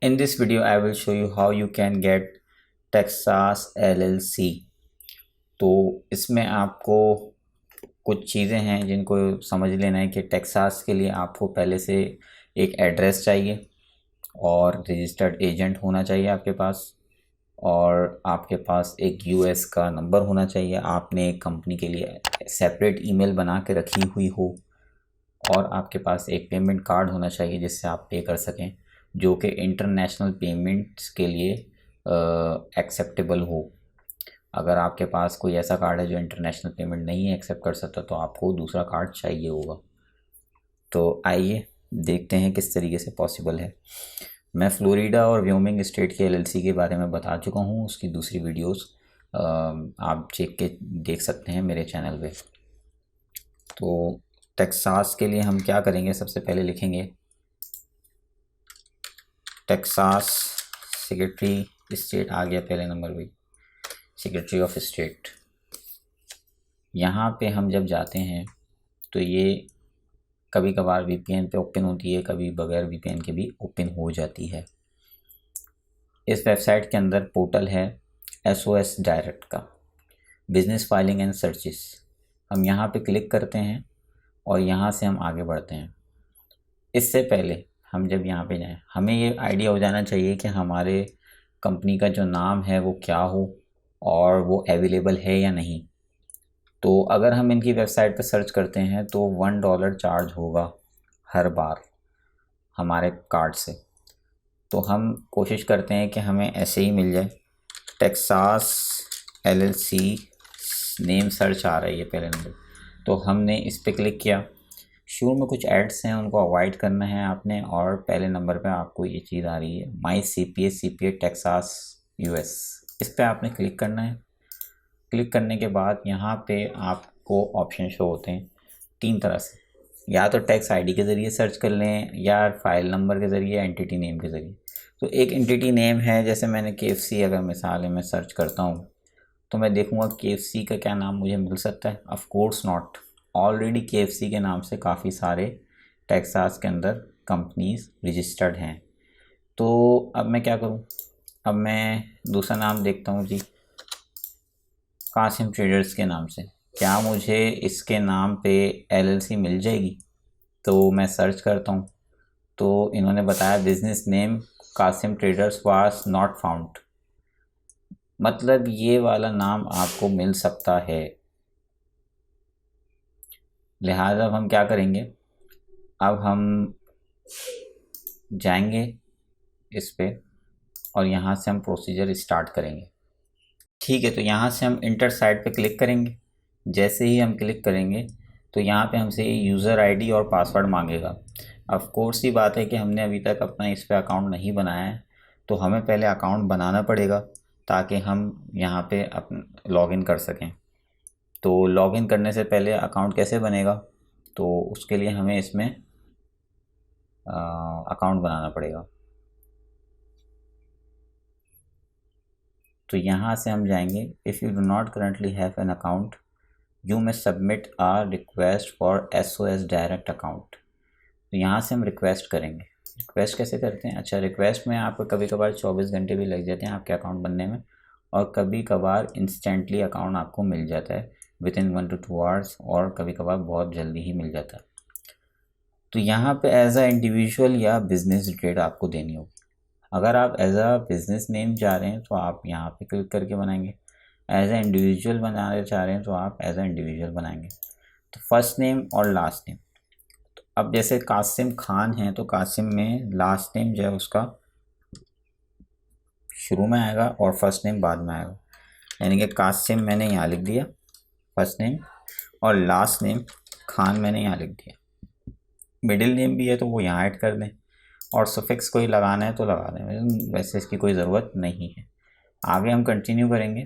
In this video I will show you how you can get Texas LLC। तो इसमें आपको कुछ चीज़ें हैं जिनको समझ लेना है कि टेक्सास के लिए आपको पहले से एक एड्रेस चाहिए और रजिस्टर्ड एजेंट होना चाहिए आपके पास, और आपके पास एक यूएस का नंबर होना चाहिए। आपने एक कंपनी के लिए सेपरेट ईमेल बना के रखी हुई हो, और आपके पास एक पेमेंट कार्ड होना चाहिए जिससे आप पे कर सकें, जो कि इंटरनेशनल पेमेंट्स के लिए एक्सेप्टेबल हो। अगर आपके पास कोई ऐसा कार्ड है जो इंटरनेशनल पेमेंट नहीं एक्सेप्ट कर सकता तो आपको दूसरा कार्ड चाहिए होगा। तो आइए देखते हैं किस तरीके से पॉसिबल है। मैं फ्लोरिडा और व्योमिंग स्टेट की एलएलसी के बारे में बता चुका हूँ, उसकी दूसरी वीडियोस आप चेक के देख सकते हैं मेरे चैनल पे। तो टेक्सास के लिए हम क्या करेंगे, सबसे पहले लिखेंगे टेक्सास सेक्रेटरी स्टेट, आ गया पहले नंबर पे सेक्रेटरी ऑफ स्टेट। यहाँ पे हम जब जाते हैं तो ये कभी कभार वीपीएन पे ओपन होती है, कभी बगैर वीपीएन के भी ओपन हो जाती है। इस वेबसाइट के अंदर पोर्टल है SOS डायरेक्ट का, बिजनेस फाइलिंग एंड सर्चिस। हम यहाँ पे क्लिक करते हैं और यहाँ से हम आगे बढ़ते हैं। इससे पहले हम जब यहाँ पे जाएं, हमें ये आइडिया हो जाना चाहिए कि हमारे कंपनी का जो नाम है वो क्या हो और वो अवेलेबल है या नहीं। तो अगर हम इनकी वेबसाइट पर सर्च करते हैं तो $1 चार्ज होगा हर बार हमारे कार्ड से। तो हम कोशिश करते हैं कि हमें ऐसे ही मिल जाए, टेक्सास LLC नेम सर्च आ रही है पहले नंबर। तो हमने इस पर क्लिक किया। शुरू में कुछ एड्स हैं, उनको अवॉइड करना है आपने, और पहले नंबर पे आपको ये चीज़ आ रही है माई CPA टेक्सास US। इस पर आपने क्लिक करना है। क्लिक करने के बाद यहाँ पे आपको ऑप्शन शो होते हैं 3 तरह से, या तो टैक्स ID के ज़रिए सर्च कर लें, या फाइल नंबर के ज़रिए, एंटिटी नेम के ज़रिए। तो एक एंटिटी नेम है, जैसे मैंने KFC अगर मिसाल है मैं सर्च करता हूँ तो मैं देखूँगा KFC का क्या नाम मुझे मिल सकता है। Of course not, already KFC के नाम से काफ़ी सारे टेक्सास के अंदर कंपनीज रजिस्टर्ड हैं। तो अब मैं क्या करूं, अब मैं दूसरा नाम देखता हूं जी, कासिम ट्रेडर्स के नाम से। क्या मुझे इसके नाम पे LLC मिल जाएगी? तो मैं सर्च करता हूं तो इन्होंने बताया business name Qasim traders was not found, मतलब ये वाला नाम आपको मिल सकता है। लिहाजा अब हम क्या करेंगे, अब हम जाएंगे इस पे और यहाँ से हम प्रोसीजर स्टार्ट करेंगे। ठीक है, तो यहाँ से हम इंटर साइट पे क्लिक करेंगे। जैसे ही हम क्लिक करेंगे तो यहाँ पे हमसे यूज़र ID और पासवर्ड मांगेगा। ऑफ कोर्स ही बात है कि हमने अभी तक अपना इस पे अकाउंट नहीं बनाया है, तो हमें पहले अकाउंट बनाना पड़ेगा ताकि हम यहाँ पे लॉगिन कर सकें। तो लॉगिन करने से पहले अकाउंट कैसे बनेगा, तो उसके लिए हमें इसमें अकाउंट बनाना पड़ेगा। तो यहाँ से हम जाएंगे, if you do not currently have an account you may submit a request for SOS direct account. तो यहाँ से हम रिक्वेस्ट करेंगे। रिक्वेस्ट कैसे करते हैं, अच्छा रिक्वेस्ट में आपको कभी कभार 24 घंटे भी लग जाते हैं आपके अकाउंट बनने में, और कभी कभार इंस्टेंटली अकाउंट आपको मिल जाता है विदिन 1 to 2 आवर्स, और कभी कभार बहुत जल्दी ही मिल जाता है। तो यहाँ पे एज अ इंडिविजुअल या बिजनेस डिटेल आपको देनी होगी। अगर आप एज अ बिजनेस नेम जा रहे हैं तो आप यहाँ पे क्लिक करके बनाएंगे, एज अ इंडिविजुअल बनाना चाह रहे हैं तो आप एज अ इंडिविजुअल बनाएंगे। तो फर्स्ट नेम और लास्ट नेम, तो अब जैसे कासिम खान है तो कासिम में लास्ट नेम जो है उसका शुरू में आएगा और फर्स्ट नेम बाद में आएगा, यानी कि कासिम मैंने यहाँ लिख दिया फर्स्ट नेम, और लास्ट नेम खान मैंने यहाँ लिख दिया। मिडिल नेम भी है तो वो यहाँ ऐड कर दें, और सफिक्स कोई लगाना है तो लगा दें, वैसे इसकी कोई ज़रूरत नहीं है। आगे हम कंटिन्यू करेंगे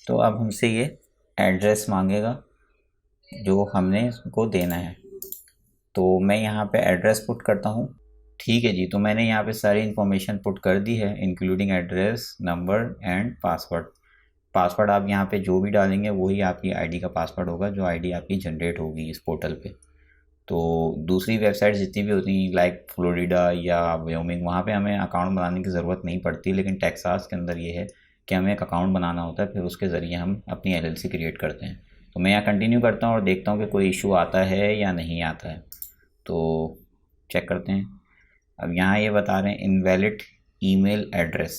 तो अब हमसे ये एड्रेस मांगेगा जो हमने इसको देना है। तो मैं यहाँ पे एड्रेस पुट करता हूँ। ठीक है जी, तो मैंने यहाँ पे सारी इन्फॉर्मेशन पुट कर दी है, including address, number and password. Password आप यहाँ पे जो भी डालेंगे वही आपकी ID का पासवर्ड होगा, जो ID आपकी जनरेट होगी इस पोर्टल पे। तो दूसरी वेबसाइट जितनी भी होती हैं लाइक फ्लोरिडा या व्योमिंग, वहाँ पे हमें अकाउंट बनाने की ज़रूरत नहीं पड़ती, लेकिन टेक्सास के अंदर ये है कि हमें एक अकाउंट बनाना होता है, फिर उसके ज़रिए हम अपनी LLC क्रिएट करते हैं। तो मैं यहाँ कंटिन्यू करता हूँ और देखता हूँ कि कोई इशू आता है या नहीं आता है, तो चेक करते हैं। अब यहाँ ये बता रहे हैं इनवैलिड ईमेल एड्रेस।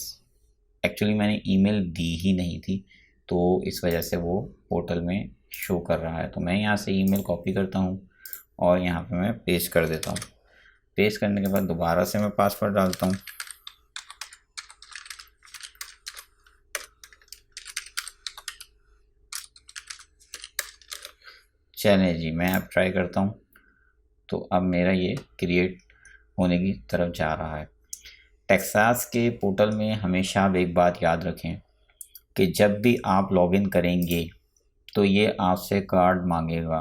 एक्चुअली मैंने ईमेल दी ही नहीं थी, तो इस वजह से वो पोर्टल में शो कर रहा है। तो मैं यहाँ से ईमेल कॉपी करता हूँ और यहाँ पे मैं पेस्ट कर देता हूँ। पेस्ट करने के बाद दोबारा से मैं पासवर्ड डालता हूँ। चलें जी, मैं अब ट्राई करता हूँ। तो अब मेरा ये क्रिएट होने की तरफ जा रहा है। टेक्सास के पोर्टल में हमेशा आप एक बात याद रखें कि जब भी आप लॉगिन करेंगे तो ये आपसे कार्ड मांगेगा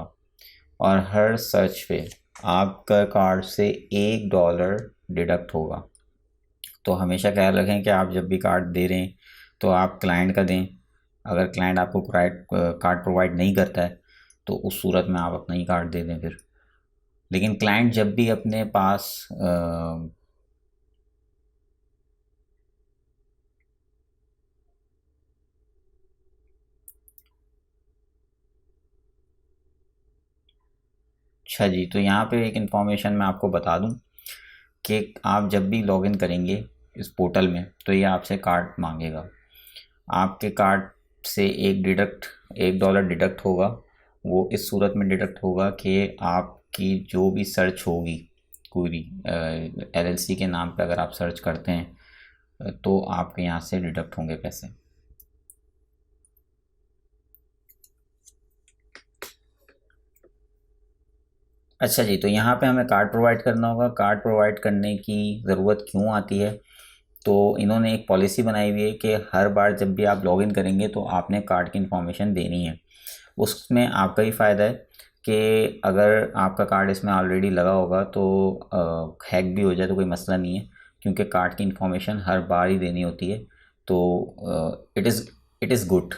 और हर सर्च पे आपका कार्ड से $1 डिडक्ट होगा। तो हमेशा ख्याल रखें कि आप जब भी कार्ड दे रहे हैं तो आप क्लाइंट का दें। अगर क्लाइंट आपको कार्ड प्रोवाइड नहीं करता है तो उस सूरत में आप अपना ही कार्ड दे दें फिर। लेकिन क्लाइंट जब भी अपने पास अच्छा जी, तो यहाँ पे एक इन्फॉर्मेशन मैं आपको बता दूं कि आप जब भी लॉगिन करेंगे इस पोर्टल में तो ये आपसे कार्ड मांगेगा। आपके कार्ड से $1 डिडक्ट होगा। वो इस सूरत में डिडक्ट होगा कि आपकी जो भी सर्च होगी कोई LLC के नाम पे अगर आप सर्च करते हैं तो आपके यहाँ से डिडक्ट होंगे पैसे। अच्छा जी, तो यहाँ पे हमें कार्ड प्रोवाइड करना होगा। कार्ड प्रोवाइड करने की ज़रूरत क्यों आती है? तो इन्होंने एक पॉलिसी बनाई हुई है कि हर बार जब भी आप लॉगिन करेंगे तो आपने कार्ड की इन्फॉर्मेशन देनी है। उसमें आपका ही फ़ायदा है कि अगर आपका कार्ड इसमें ऑलरेडी लगा होगा तो हैक भी हो जाए तो कोई मसला नहीं है, क्योंकि कार्ड की इन्फॉर्मेशन हर बार ही देनी होती है। तो इट इज़ गुड।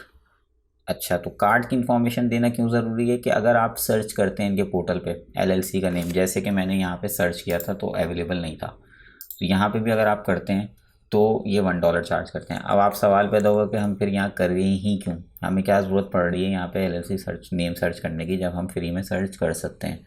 अच्छा, तो कार्ड की इन्फॉर्मेशन देना क्यों ज़रूरी है कि अगर आप सर्च करते हैं इनके पोर्टल पे LLC का नेम, जैसे कि मैंने यहाँ पे सर्च किया था तो अवेलेबल नहीं था, तो यहाँ पे भी अगर आप करते हैं तो ये $1 चार्ज करते हैं। अब आप सवाल पैदा होगा कि हम फिर यहाँ कर रहे ही क्यों, हमें क्या ज़रूरत पड़ रही है यहाँ पे LLC सर्च नेम सर्च करने की जब हम फ्री में सर्च कर सकते हैं।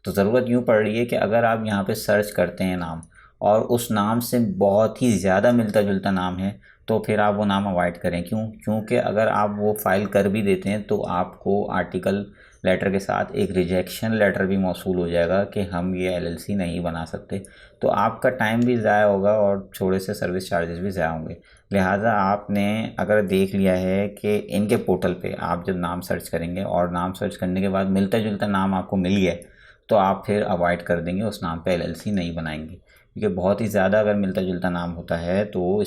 तो ज़रूरत यूँ पड़ रही है कि अगर आप यहाँ पे सर्च करते हैं नाम और उस नाम से बहुत ही ज़्यादा मिलता जुलता नाम है तो फिर आप वो नाम अवॉइड करें। क्यों? क्योंकि अगर आप वो फाइल कर भी देते हैं तो आपको आर्टिकल लेटर के साथ एक रिजेक्शन लेटर भी मौसूल हो जाएगा कि हम ये LLC नहीं बना सकते। तो आपका टाइम भी ज़ाया होगा और थोड़े से सर्विस चार्जेस भी ज़ाया होंगे। लिहाजा आपने अगर देख लिया है कि इनके पोर्टल पे आप जब नाम सर्च करेंगे और नाम सर्च करने के बाद मिलता जुलता नाम आपको मिल गया तो आप फिर अवॉइड कर देंगे, उस नाम पे LLC नहीं बनाएंगे। क्योंकि बहुत ही ज़्यादा अगर मिलता जुलता नाम होता है तो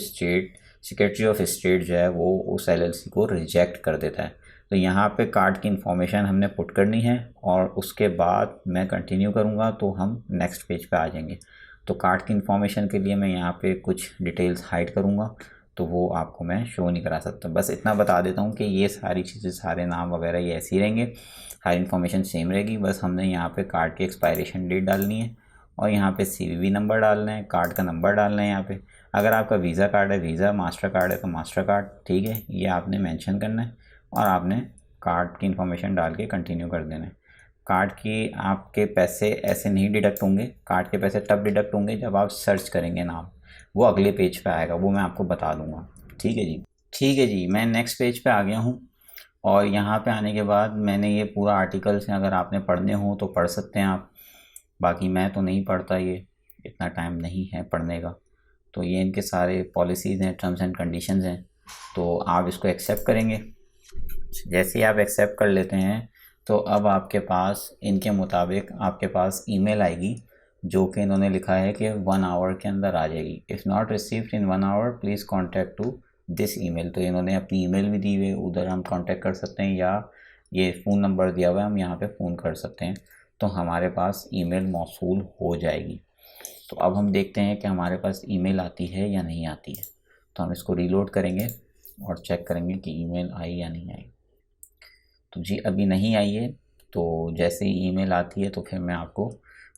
सेक्रेटरी ऑफ स्टेट जो है वो उस LLC को रिजेक्ट कर देता है। तो यहाँ पे कार्ड की इन्फॉर्मेशन हमने पुट करनी है और उसके बाद मैं कंटिन्यू करूँगा तो हम नेक्स्ट पेज पे आ जाएंगे। तो कार्ड की इन्फॉर्मेशन के लिए मैं यहाँ पे कुछ डिटेल्स हाइड करूँगा तो वो आपको मैं शो नहीं करा सकता। बस इतना बता देता हूँ कि ये सारी चीज़ें, सारे नाम वगैरह ये ऐसे ही रहेंगे, सारी इन्फॉर्मेशन सेम रहेगी। बस हमने यहाँ पे कार्ड की एक्सपायरेशन डेट डालनी है और यहाँ पे CVV नंबर डालना है, कार्ड का नंबर डालना है। यहाँ पे अगर आपका वीज़ा कार्ड है वीज़ा, मास्टर कार्ड है तो मास्टर कार्ड, ठीक है, ये आपने मेंशन करना है और आपने कार्ड की इन्फॉर्मेशन डाल के कंटिन्यू कर देना है। कार्ड की आपके पैसे ऐसे नहीं डिडक्ट होंगे, कार्ड के पैसे तब डिडक्ट होंगे जब आप सर्च करेंगे नाम, वो अगले पेज पे आएगा, वो मैं आपको बता दूंगा। ठीक है जी, ठीक है जी, मैं नेक्स्ट पेज पे आ गया हूँ और यहाँ पे आने के बाद मैंने ये पूरा आर्टिकल्स हैं, अगर आपने पढ़ने हो तो पढ़ सकते हैं आप, बाकी मैं तो नहीं पढ़ता, ये इतना टाइम नहीं है पढ़ने का। तो ये इनके सारे पॉलिसीज़ हैं, टर्म्स एंड कंडीशंस हैं, तो आप इसको एक्सेप्ट करेंगे। जैसे ही आप एक्सेप्ट कर लेते हैं तो अब आपके पास इनके मुताबिक आपके पास ईमेल आएगी जो कि इन्होंने लिखा है कि 1 आवर के अंदर आ जाएगी। If not received in 1 hour please contact to this email. तो इन्होंने अपनी ईमेल भी दी हुई है, उधर हम कॉन्टैक्ट कर सकते हैं या ये फ़ोन नंबर दिया हुआ है, हम यहाँ पे फ़ोन कर सकते हैं तो हमारे पास ईमेल मौसूल हो जाएगी। तो अब हम देखते हैं कि हमारे पास ईमेल आती है या नहीं आती है। तो हम इसको रीलोड करेंगे और चेक करेंगे कि ईमेल आई या नहीं आई। तो जी अभी नहीं आई है, तो जैसे ही ईमेल आती है तो फिर मैं आपको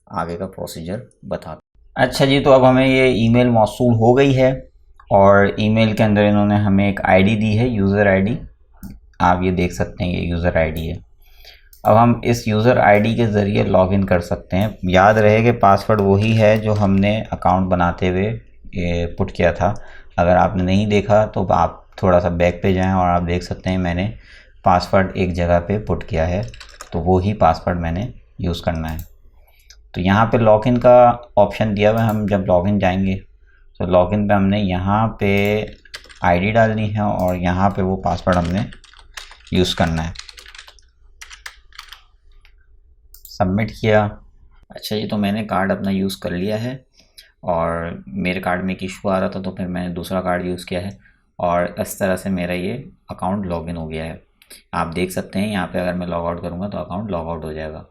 आगे का प्रोसीजर बताता हूँ। अच्छा जी, तो अब हमें ये ईमेल मौसूल हो गई है और ईमेल के अंदर इन्होंने हमें एक आईडी दी है, यूज़र आईडी। आप ये देख सकते हैं, ये यूज़र आईडी है। अब हम इस यूज़र आईडी के ज़रिए लॉगिन कर सकते हैं। याद रहे कि पासवर्ड वही है जो हमने अकाउंट बनाते हुए पुट किया था। अगर आपने नहीं देखा तो आप थोड़ा सा बैक पे जाएं और आप देख सकते हैं मैंने पासवर्ड एक जगह पे पुट किया है, तो वो ही पासवर्ड मैंने यूज़ करना है। तो यहाँ पे लॉगिन का ऑप्शन दिया हुआ है। हम जब लॉगिन जाएंगे तो लॉगिन पे हमने यहाँ पे आईडी डालनी है और यहाँ पे वो पासवर्ड हमने यूज़ करना है। सबमिट किया। अच्छा जी, तो मैंने कार्ड अपना यूज़ कर लिया है और मेरे कार्ड में एक इशू आ रहा था तो फिर मैंने दूसरा कार्ड यूज़ किया है और इस तरह से मेरा ये अकाउंट लॉगिन हो गया है। आप देख सकते हैं यहाँ पे अगर मैं लॉग आउट करूँगा तो अकाउंट लॉग आउट हो जाएगा।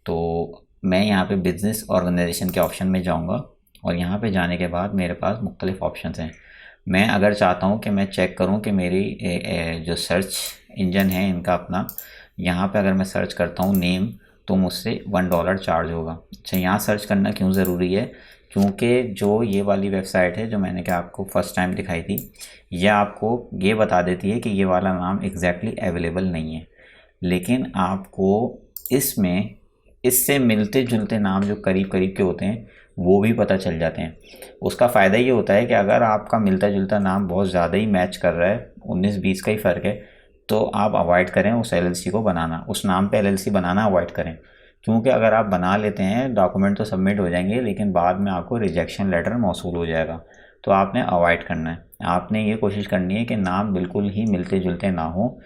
तो मैं यहाँ पे बिज़नेस ऑर्गेनाइजेशन के ऑप्शन में जाऊँगा और यहाँ पे जाने के बाद मेरे पास मुख्तलिफ ऑप्शंस हैं। मैं अगर चाहता हूँ कि मैं चेक करूँ कि मेरी जो सर्च इंजन है इनका अपना, यहाँ पे अगर मैं सर्च करता हूँ नेम तो मुझसे $1 चार्ज होगा। अच्छा, यहाँ सर्च करना क्यों ज़रूरी है? क्योंकि जो ये वाली वेबसाइट है जो मैंने क्या आपको फ़र्स्ट टाइम दिखाई थी, यह आपको ये बता देती है कि ये वाला नाम एग्जैक्टली अवेलेबल नहीं है, लेकिन आपको इसमें इससे मिलते जुलते नाम जो करीब करीब के होते हैं वो भी पता चल जाते हैं। उसका फ़ायदा ये होता है कि अगर आपका मिलता जुलता नाम बहुत ज़्यादा ही मैच कर रहा है, 19-20 का ही फ़र्क है, तो आप अवॉइड करें उस एलएलसी को बनाना, उस नाम पे एलएलसी बनाना अवॉइड करें। क्योंकि अगर आप बना लेते हैं डॉक्यूमेंट तो सबमिट हो जाएंगे, लेकिन बाद में आपको रिजेक्शन लेटर मौसूल हो जाएगा। तो आपने अवॉइड करना है। आपने ये कोशिश करनी है कि नाम बिल्कुल ही मिलते जुलते ना हो,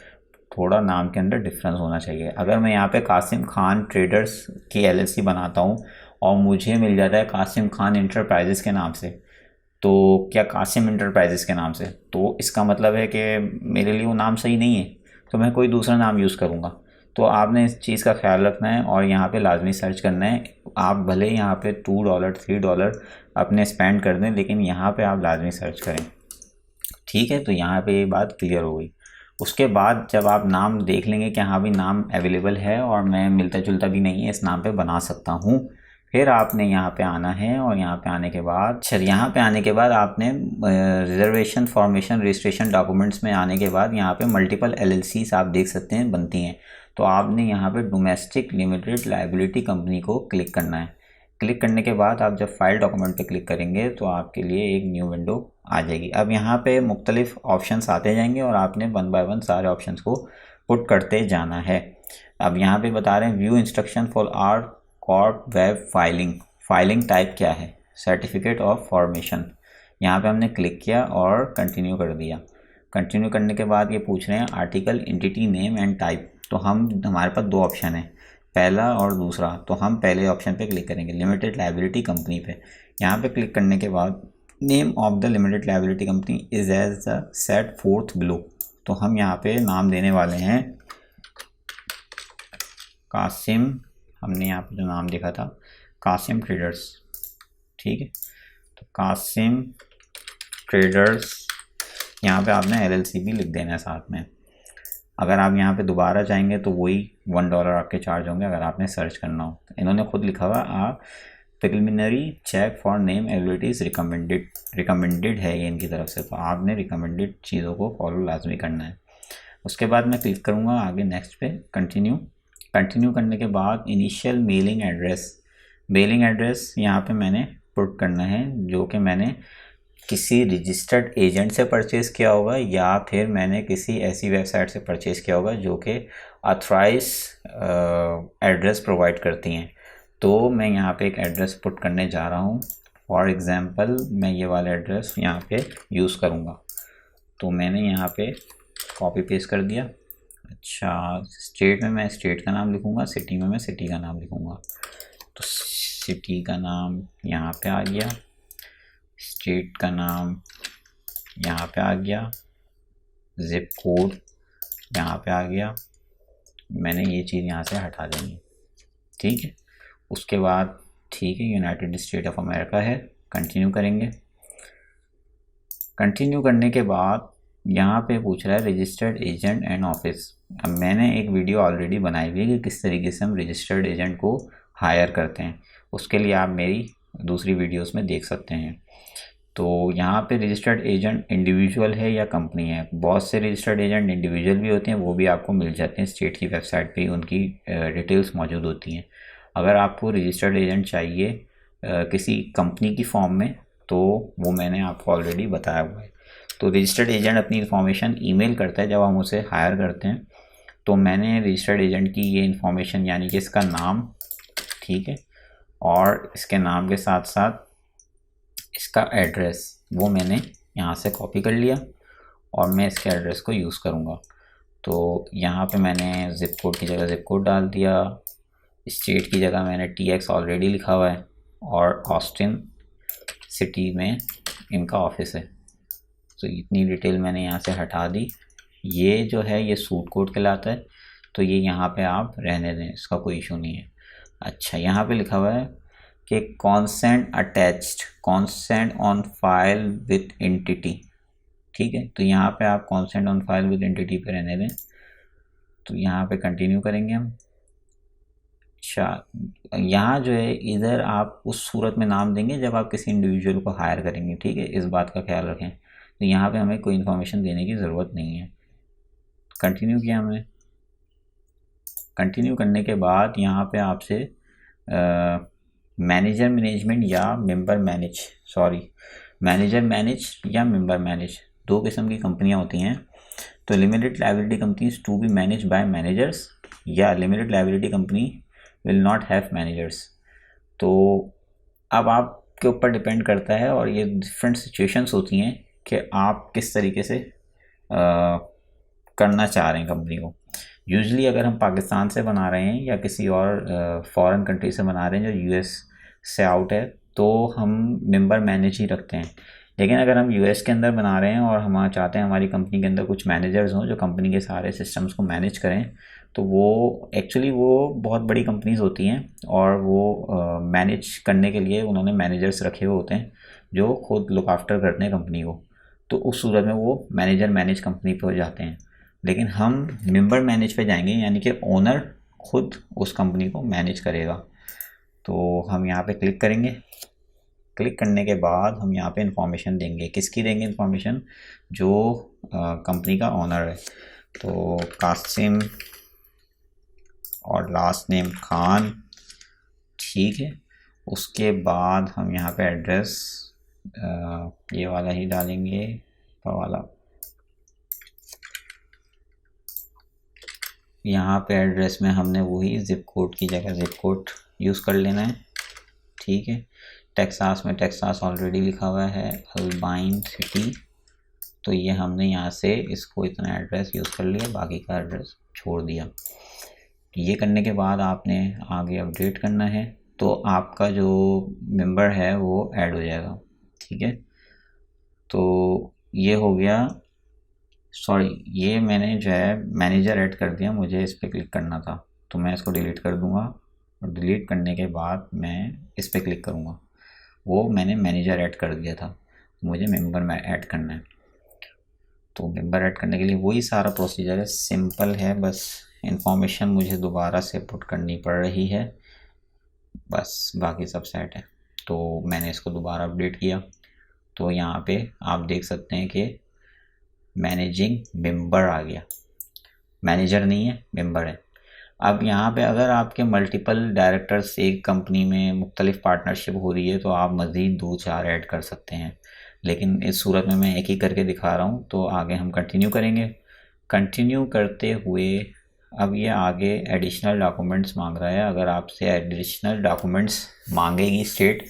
थोड़ा नाम के अंदर डिफरेंस होना चाहिए। अगर मैं यहाँ पे कासिम खान ट्रेडर्स की एलएलसी बनाता हूँ और मुझे मिल जाता है कासिम खान इंटरप्राइजेज़ के नाम से, तो क्या कासिम इंटरप्राइजेज़ के नाम से, तो इसका मतलब है कि मेरे लिए वो नाम सही नहीं है, तो मैं कोई दूसरा नाम यूज़ करूँगा। तो आपने इस चीज़ का ख्याल रखना है और यहाँ पे लाजमी सर्च करना है। आप भले यहाँ पे $2 $3 अपने स्पेंड कर दें, लेकिन यहाँ पे आप लाजमी सर्च करें। ठीक है, तो यहाँ पे ये बात क्लियर हो गई। उसके बाद जब आप नाम देख लेंगे कि हाँ भी नाम अवेलेबल है और मैं मिलता जुलता भी नहीं है, इस नाम पे बना सकता हूँ, फिर आपने यहाँ पे आना है और यहाँ पे आने के बाद यहाँ पे आने के बाद आपने रिजर्वेशन फॉर्मेशन रजिस्ट्रेशन डॉक्यूमेंट्स में आने के बाद यहाँ पे मल्टीपल एलएलसीज आप देख सकते हैं बनती हैं। तो आपने यहाँ पे डोमेस्टिक लिमिटेड लायबिलिटी कंपनी को क्लिक करना है। क्लिक करने के बाद आप जब फाइल डॉक्यूमेंट पे क्लिक करेंगे तो आपके लिए एक न्यू विंडो आ जाएगी। अब यहाँ पे मुख्तलिफ ऑप्शंस आते जाएंगे और आपने 1 बाय 1 सारे ऑप्शंस को पुट करते जाना है। अब यहाँ पे बता रहे हैं view instruction for R corp web filing. Filing type क्या है? Certificate of formation. यहाँ पे हमने क्लिक किया और कंटिन्यू कर दिया। कंटिन्यू करने के बाद ये पूछ रहे हैं article entity name and type. तो हमारे पास 2 ऑप्शन है, पहला और दूसरा। तो हम पहले ऑप्शन पे क्लिक करेंगे, लिमिटेड लायबिलिटी कंपनी पे। यहाँ पे क्लिक करने के बाद name of the limited liability company is as the set forth below. तो हम यहाँ पे नाम देने वाले हैं कासिम, हमने यहाँ पे जो नाम देखा था कासिम ट्रेडर्स। ठीक है, तो कासिम ट्रेडर्स, यहाँ पे आपने एलएलसी भी लिख देना है साथ में। अगर आप यहाँ पे दोबारा चाहेंगे तो वही $1 आपके चार्ज होंगे अगर आपने सर्च करना हो। इन्होंने खुद लिखा हुआ आप preliminary check for name abilities recommended है ये इनकी तरफ से, तो आपने रिकमेंडेड चीज़ों को फॉलो लाजमी करना है। उसके बाद मैं क्लिक करूँगा आगे नेक्स्ट पे, कंटिन्यू करने के बाद इनिशियल मेलिंग एड्रेस यहाँ पे मैंने पुट करना है, जो कि मैंने किसी रजिस्टर्ड एजेंट से परचेज़ किया होगा या फिर मैंने किसी ऐसी वेबसाइट से परचेज़ किया होगा जो कि ऑथराइज एड्रेस प्रोवाइड करती हैं। तो मैं यहाँ पे एक एड्रेस पुट करने जा रहा हूँ। फॉर एग्ज़ाम्पल मैं ये वाला एड्रेस यहाँ पे यूज़ करूँगा, तो मैंने यहाँ पे कॉपी पेस्ट कर दिया। अच्छा, स्टेट में मैं स्टेट का नाम लिखूँगा, सिटी में मैं सिटी का नाम लिखूँगा। तो सिटी का नाम यहाँ पे आ गया, स्टेट का नाम यहाँ पे आ गया, ज़िप कोड यहाँ पे आ गया। मैंने ये चीज़ यहाँ से हटा देनी। ठीक है, उसके बाद ठीक है यूनाइटेड स्टेट ऑफ अमेरिका है, कंटिन्यू करेंगे। कंटिन्यू करने के बाद यहाँ पे पूछ रहा है रजिस्टर्ड एजेंट एंड ऑफिस। अब मैंने एक वीडियो ऑलरेडी बनाई हुई है कि किस तरीके से हम रजिस्टर्ड एजेंट को हायर करते हैं, उसके लिए आप मेरी दूसरी वीडियोस में देख सकते हैं। तो यहाँ पे रजिस्टर्ड एजेंट इंडिविजुअल है या कंपनी है। बहुत से रजिस्टर्ड एजेंट इंडिविजुअल भी होते हैं, वो भी आपको मिल जाते हैं स्टेट की वेबसाइट पे, उनकी डिटेल्स मौजूद होती हैं। अगर आपको रजिस्टर्ड एजेंट चाहिए किसी कंपनी की फॉर्म में, तो वो मैंने आपको ऑलरेडी बताया हुआ है। तो रजिस्टर्ड एजेंट अपनी इन्फॉर्मेशन ईमेल करता है जब हम उसे हायर करते हैं। तो मैंने रजिस्टर्ड एजेंट की ये इन्फॉर्मेशन, यानी कि इसका नाम, ठीक है, और इसके नाम के साथ साथ इसका एड्रेस, वो मैंने यहाँ से कॉपी कर लिया और मैं इसके एड्रेस को यूज़ करूँगा। तो यहाँ पे मैंने ज़िप कोड की जगह ज़िप कोड डाल दिया, स्टेट की जगह मैंने TX ऑलरेडी लिखा हुआ है, और ऑस्टिन सिटी में इनका ऑफिस है। तो इतनी डिटेल मैंने यहाँ से हटा दी। ये जो है ये सूट कोड कहलाता है, तो ये यहाँ पे आप रहने दें, इसका कोई इशू नहीं है। अच्छा, यहाँ पे लिखा हुआ है कि consent attached, consent on file with entity, ठीक है। तो यहाँ पे आप consent on file with entity पे रहने दें। तो यहाँ पे कंटिन्यू करेंगे हम। अच्छा, यहाँ जो है इधर आप उस सूरत में नाम देंगे जब आप किसी इंडिविजुअल को हायर करेंगे, ठीक है, इस बात का ख्याल रखें। तो यहाँ पे हमें कोई इन्फॉर्मेशन देने की ज़रूरत नहीं है। कंटिन्यू किया हमने। कंटिन्यू करने के बाद यहाँ पे आपसे मैनेजर मैनेजमेंट या मेंबर मैनेज, मैनेजर मैनेज या मेंबर मैनेज, दो किस्म की कंपनियाँ होती हैं। तो limited liability companies to be manage by managers, या limited liability company will not have managers. तो अब आपके ऊपर डिपेंड करता है, और ये डिफरेंट सिचुएशंस होती हैं कि आप किस तरीके से करना चाह रहे हैं कंपनी को। यूजुअली अगर हम पाकिस्तान से बना रहे हैं या किसी और फॉरेन कंट्री से बना रहे हैं जो US से आउट है, तो हम मेंबर मैनेज ही रखते हैं। लेकिन अगर हम US के अंदर बना रहे हैं और हम चाहते हैं हमारी कंपनी के अंदर कुछ मैनेजर्स हों जो कंपनी के सारे सिस्टम्स को मैनेज करें, तो वो एक्चुअली वो बहुत बड़ी कंपनीज़ होती हैं, और वो मैनेज करने के लिए उन्होंने मैनेजर्स रखे हुए होते हैं जो खुद लुक आफ्टर करते हैं कंपनी को। तो उस सूरत में वो मैनेजर मैनेज कंपनी पे हो जाते हैं। लेकिन हम मेंबर मैनेज पे जाएंगे, यानी कि ओनर खुद उस कंपनी को मैनेज करेगा। तो हम यहाँ पे क्लिक करेंगे। क्लिक करने के बाद हम यहाँ पे इंफॉर्मेशन देंगे। किसकी देंगे इंफॉर्मेशन? जो कंपनी का ओनर है। तो कासिम और लास्ट नेम खान, ठीक है। उसके बाद हम यहाँ पे एड्रेस ये वाला ही डालेंगे, वाला। यहाँ पे एड्रेस में हमने वही ज़िप कोड की जगह ज़िप कोड यूज़ कर लेना है, ठीक है। टेक्सास में टेक्सास ऑलरेडी लिखा हुआ है, अल्बाइन सिटी, तो ये हमने यहाँ से इसको इतना एड्रेस यूज़ कर लिया, बाकी का एड्रेस छोड़ दिया। ये करने के बाद आपने आगे अपडेट करना है, तो आपका जो मेंबर है वो ऐड हो जाएगा, ठीक है। तो ये हो गया। ये मैंने जो है मैनेजर ऐड कर दिया, मुझे इस पर क्लिक करना था, तो मैं इसको डिलीट कर दूंगा, और डिलीट करने के बाद मैं इस पर क्लिक करूंगा। वो मैंने मैनेजर ऐड कर दिया था, मुझे मेंबर में ऐड करना है। तो मेंबर ऐड करने के लिए वही सारा प्रोसीजर है, सिंपल है, बस इंफॉर्मेशन मुझे दोबारा से पुट करनी पड़ रही है, बस बाकी सब सेट है। तो मैंने इसको दोबारा अपडेट किया, तो यहाँ पे आप देख सकते हैं कि मैनेजिंग मेंबर आ गया। मैनेजर नहीं है, मेंबर है। अब यहाँ पे अगर आपके मल्टीपल डायरेक्टर्स एक कंपनी में मुख्तलिफ पार्टनरशिप हो रही है, तो आप मज़ीद 2-4 ऐड कर सकते हैं, लेकिन इस सूरत में मैं एक ही करके दिखा रहा हूँ। तो आगे हम कंटिन्यू करेंगे। कंटिन्यू करते हुए अब ये आगे एडिशनल डॉक्यूमेंट्स मांग रहा है। अगर आपसे एडिशनल डॉक्यूमेंट्स मांगेगी स्टेट,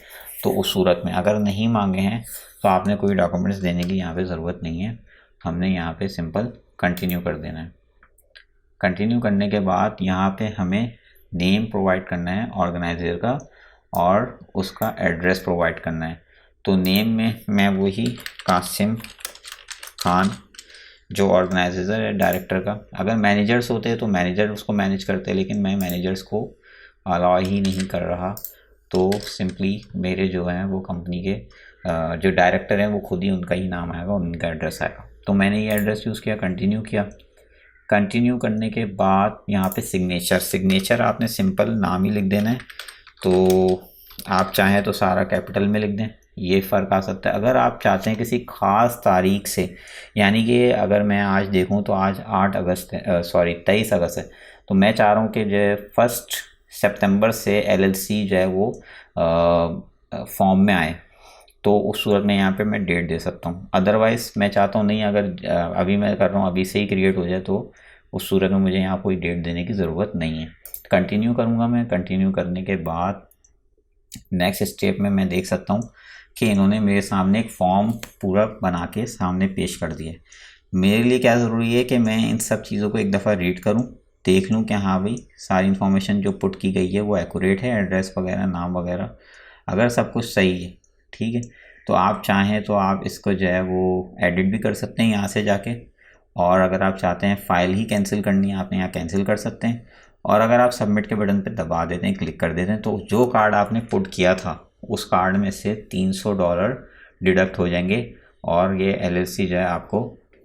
तो उस सूरत में, अगर नहीं मांगे हैं तो आपने कोई डॉक्यूमेंट्स देने की यहाँ पे ज़रूरत नहीं है। हमने यहाँ पे सिंपल कंटिन्यू कर देना है। कंटिन्यू करने के बाद यहाँ पे हमें नेम प्रोवाइड करना है ऑर्गेनाइजर का, और उसका एड्रेस प्रोवाइड करना है। तो नेम में मैं वही कासिम खान, जो ऑर्गेनाइजर है डायरेक्टर का। अगर मैनेजर्स होते तो मैनेजर उसको मैनेज करते, लेकिन मैं मैनेजर्स को अलाउ ही नहीं कर रहा, तो सिंपली मेरे जो हैं वो कंपनी के जो डायरेक्टर हैं वो खुद ही, उनका ही नाम आएगा, उनका एड्रेस आएगा। तो मैंने ये एड्रेस यूज़ किया, कंटिन्यू किया। कंटिन्यू करने के बाद यहाँ पे सिग्नेचर आपने सिंपल नाम ही लिख देना है। तो आप चाहें तो सारा कैपिटल में लिख दें, ये फ़र्क आ सकता है। अगर आप चाहते हैं किसी ख़ास तारीख से, यानी कि अगर मैं आज देखूं तो आज 8 अगस्त है, सॉरी 23 अगस्त है, तो मैं चाह रहा हूँ कि जो है 1 सितंबर से LLC जो है वो फॉर्म में आए, तो उस सूरत में यहाँ पे मैं डेट दे सकता हूँ। अदरवाइज़ मैं चाहता हूँ नहीं, अगर अभी मैं कर रहा हूँ अभी से ही क्रिएट हो जाए, तो उस सूरत में मुझे यहाँ कोई डेट देने की ज़रूरत नहीं है। कंटिन्यू करूँगा मैं। कंटिन्यू करने के बाद नेक्स्ट स्टेप में मैं देख सकता हूँ कि इन्होंने मेरे सामने एक फॉर्म पूरा बना के सामने पेश कर दिया है। मेरे लिए क्या ज़रूरी है कि मैं इन सब चीज़ों को एक दफ़ा रीड करूँ, देख लूँ कि हाँ भाई सारी इन्फॉर्मेशन जो पुट की गई है वो एक्यूरेट है, एड्रेस वगैरह, नाम वगैरह, अगर सब कुछ सही है, ठीक है, तो आप चाहें तो आप इसको जो है वो एडिट भी कर सकते हैं यहाँ से जाके, और अगर आप चाहते हैं फ़ाइल ही कैंसिल करनी है, आप यहाँ कैंसिल कर सकते हैं। और अगर आप सबमिट के बटन पे दबा देते हैं, क्लिक कर देते हैं, तो जो कार्ड आपने पुट किया था उस कार्ड में से $300 डिडक्ट हो जाएंगे, और ये LLC जो है आपको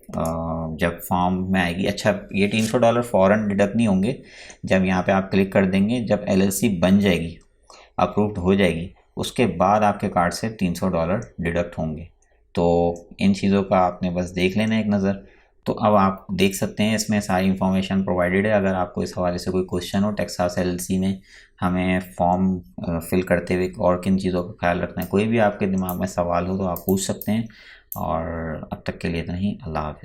जब फॉर्म में आएगी, अच्छा ये $300 फ़ौरन डिडक्ट नहीं होंगे, जब यहाँ पे आप क्लिक कर देंगे, जब LLC बन जाएगी, अप्रूव्ड हो जाएगी, उसके बाद आपके कार्ड से $300 डिडक्ट होंगे। तो इन चीज़ों का आपने बस देख लेना एक नज़र। तो अब आप देख सकते हैं इसमें सारी इन्फॉर्मेशन प्रोवाइडेड है। अगर आपको इस हवाले से कोई क्वेश्चन हो, टेक्सास LLC में हमें फॉर्म फिल करते हुए और किन चीज़ों का ख्याल रखना है, कोई भी आपके दिमाग में सवाल हो तो आप पूछ सकते हैं। और अब तक के लिए इतना ही। अल्लाह हाफ़िज़।